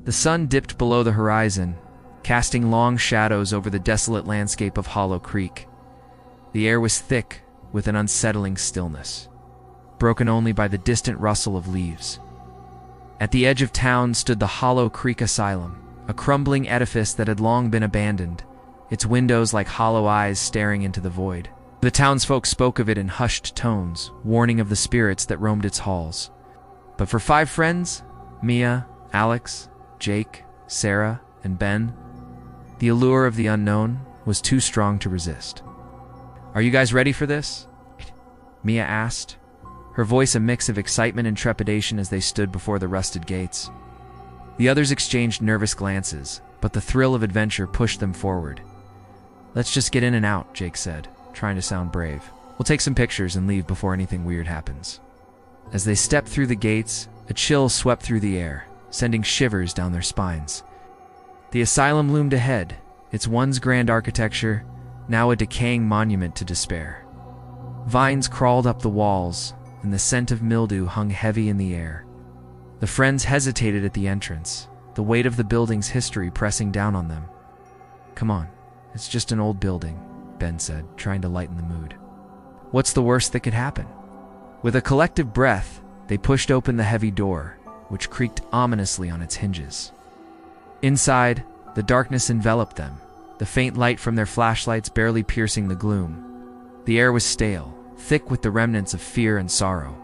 The sun dipped below the horizon, casting long shadows over the desolate landscape of Hollow Creek. The air was thick with an unsettling stillness, broken only by the distant rustle of leaves. At the edge of town stood the Hollow Creek Asylum, a crumbling edifice that had long been abandoned, its windows like hollow eyes staring into the void. The townsfolk spoke of it in hushed tones, warning of the spirits that roamed its halls. But for 5 friends, Mia, Alex, Jake, Sarah, and Ben, the allure of the unknown was too strong to resist. "Are you guys ready for this?" Mia asked, her voice a mix of excitement and trepidation as they stood before the rusted gates. The others exchanged nervous glances, but the thrill of adventure pushed them forward. "Let's just get in and out," Jake said, trying to sound brave. "We'll take some pictures and leave before anything weird happens." As they stepped through the gates, a chill swept through the air, sending shivers down their spines. The asylum loomed ahead, its once grand architecture now a decaying monument to despair. Vines crawled up the walls, and the scent of mildew hung heavy in the air. The friends hesitated at the entrance, the weight of the building's history pressing down on them. "Come on, it's just an old building," Ben said, trying to lighten the mood. "What's the worst that could happen?" With a collective breath, they pushed open the heavy door, which creaked ominously on its hinges. Inside, the darkness enveloped them, the faint light from their flashlights barely piercing the gloom. The air was stale, thick with the remnants of fear and sorrow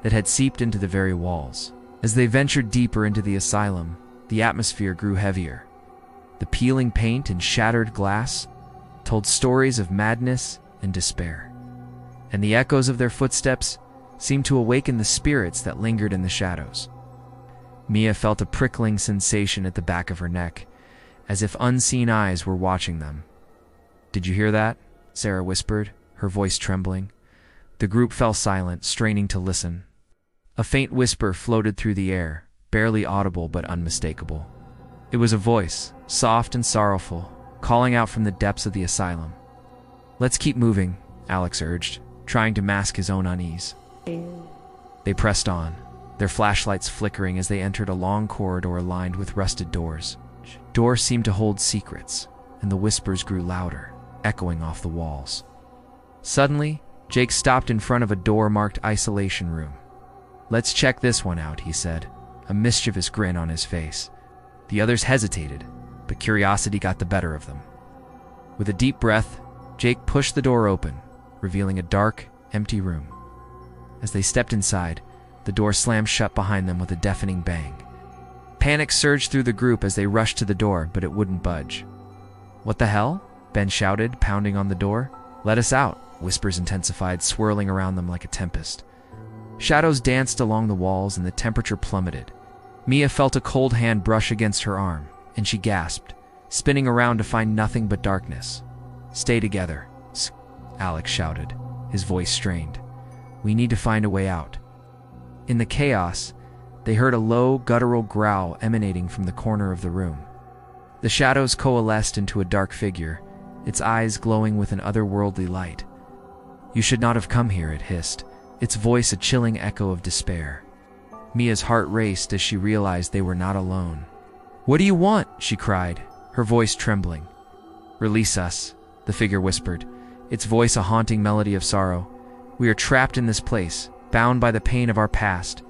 that had seeped into the very walls. As they ventured deeper into the asylum, the atmosphere grew heavier. The peeling paint and shattered glass told stories of madness and despair, and the echoes of their footsteps seemed to awaken the spirits that lingered in the shadows. Mia felt a prickling sensation at the back of her neck, as if unseen eyes were watching them. "Did you hear that?" Sarah whispered, her voice trembling. The group fell silent, straining to listen. A faint whisper floated through the air, barely audible but unmistakable. It was a voice, soft and sorrowful, calling out from the depths of the asylum. "Let's keep moving," Alex urged, trying to mask his own unease. They pressed on, their flashlights flickering as they entered a long corridor lined with rusted doors. Doors seemed to hold secrets, and the whispers grew louder, echoing off the walls. Suddenly, Jake stopped in front of a door marked Isolation Room. "Let's check this one out," he said, a mischievous grin on his face. The others hesitated, but curiosity got the better of them. With a deep breath, Jake pushed the door open, revealing a dark, empty room. As they stepped inside, the door slammed shut behind them with a deafening bang. Panic surged through the group as they rushed to the door, but it wouldn't budge. "What the hell?" Ben shouted, pounding on the door. "Let us out," whispers intensified, swirling around them like a tempest. Shadows danced along the walls and the temperature plummeted. Mia felt a cold hand brush against her arm, and she gasped, spinning around to find nothing but darkness. "Stay together," Alex shouted, his voice strained. "We need to find a way out." In the chaos, they heard a low, guttural growl emanating from the corner of the room. The shadows coalesced into a dark figure, its eyes glowing with an otherworldly light. "You should not have come here," it hissed, its voice a chilling echo of despair. Mia's heart raced as she realized they were not alone. "What do you want?" she cried, her voice trembling. "Release us," the figure whispered, its voice a haunting melody of sorrow. "We are trapped in this place, bound by the pain of our past."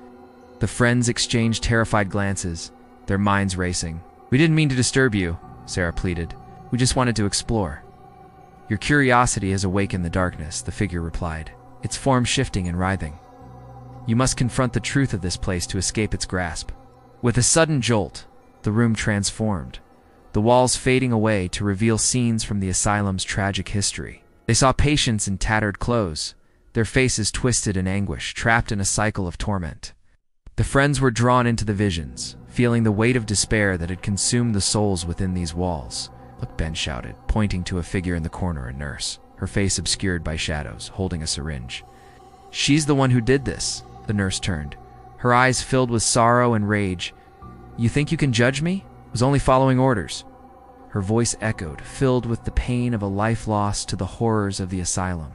The friends exchanged terrified glances, their minds racing. "We didn't mean to disturb you," Sarah pleaded. "We just wanted to explore." "Your curiosity has awakened the darkness," the figure replied, its form shifting and writhing. "You must confront the truth of this place to escape its grasp." With a sudden jolt, the room transformed, the walls fading away to reveal scenes from the asylum's tragic history. They saw patients in tattered clothes, their faces twisted in anguish, trapped in a cycle of torment. The friends were drawn into the visions, feeling the weight of despair that had consumed the souls within these walls. "Look," Ben shouted, pointing to a figure in the corner, a nurse, her face obscured by shadows, holding a syringe. "She's the one who did this," the nurse turned, her eyes filled with sorrow and rage. "You think you can judge me? I was only following orders." Her voice echoed, filled with the pain of a life lost to the horrors of the asylum.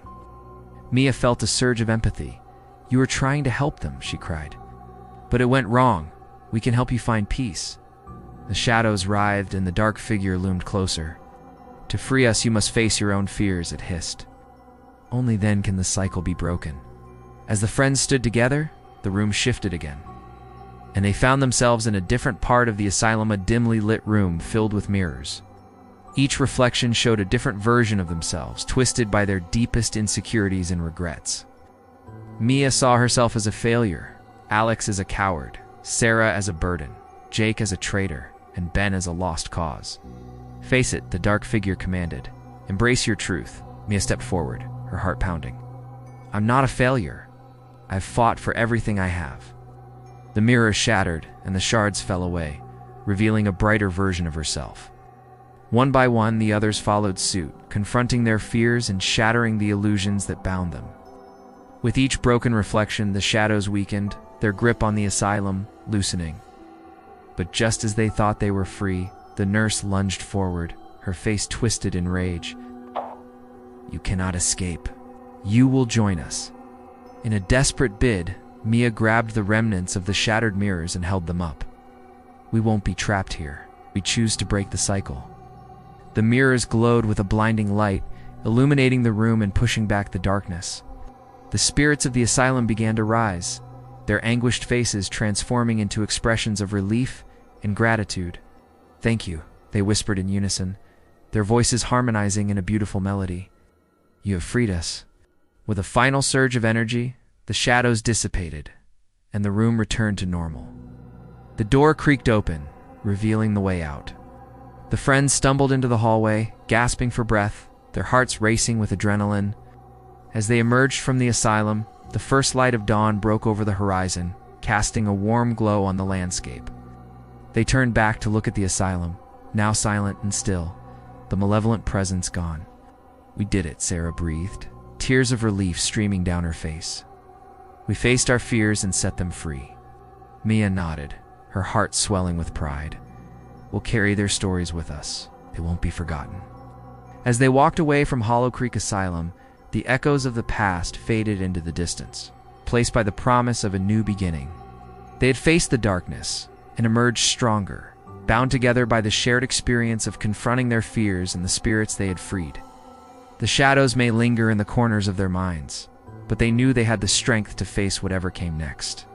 Mia felt a surge of empathy. "You were trying to help them," she cried. "But it went wrong. We can help you find peace." The shadows writhed and the dark figure loomed closer. "To free us, you must face your own fears," it hissed. "Only then can the cycle be broken." As the friends stood together, the room shifted again, and they found themselves in a different part of the asylum, a dimly lit room filled with mirrors. Each reflection showed a different version of themselves, twisted by their deepest insecurities and regrets. Mia saw herself as a failure, Alex as a coward, Sarah as a burden, Jake as a traitor, and Ben as a lost cause. "Face it," the dark figure commanded. "Embrace your truth." Mia stepped forward, her heart pounding. "I'm not a failure. I've fought for everything I have." The mirror shattered, and the shards fell away, revealing a brighter version of herself. One by one, the others followed suit, confronting their fears and shattering the illusions that bound them. With each broken reflection, the shadows weakened, their grip on the asylum loosening. But just as they thought they were free, the nurse lunged forward, her face twisted in rage. "You cannot escape. You will join us." In a desperate bid, Mia grabbed the remnants of the shattered mirrors and held them up. "We won't be trapped here. We choose to break the cycle." The mirrors glowed with a blinding light, illuminating the room and pushing back the darkness. The spirits of the asylum began to rise, their anguished faces transforming into expressions of relief and gratitude. "Thank you," they whispered in unison, their voices harmonizing in a beautiful melody. "You have freed us." With a final surge of energy, the shadows dissipated, and the room returned to normal. The door creaked open, revealing the way out. The friends stumbled into the hallway, gasping for breath, their hearts racing with adrenaline. As they emerged from the asylum, the first light of dawn broke over the horizon, casting a warm glow on the landscape. They turned back to look at the asylum, now silent and still, the malevolent presence gone. "We did it," Sarah breathed, tears of relief streaming down her face. "We faced our fears and set them free." Mia nodded, her heart swelling with pride. "We'll carry their stories with us. They won't be forgotten." As they walked away from Hollow Creek Asylum, the echoes of the past faded into the distance, placed by the promise of a new beginning. They had faced the darkness and emerged stronger, bound together by the shared experience of confronting their fears and the spirits they had freed. The shadows may linger in the corners of their minds, but they knew they had the strength to face whatever came next.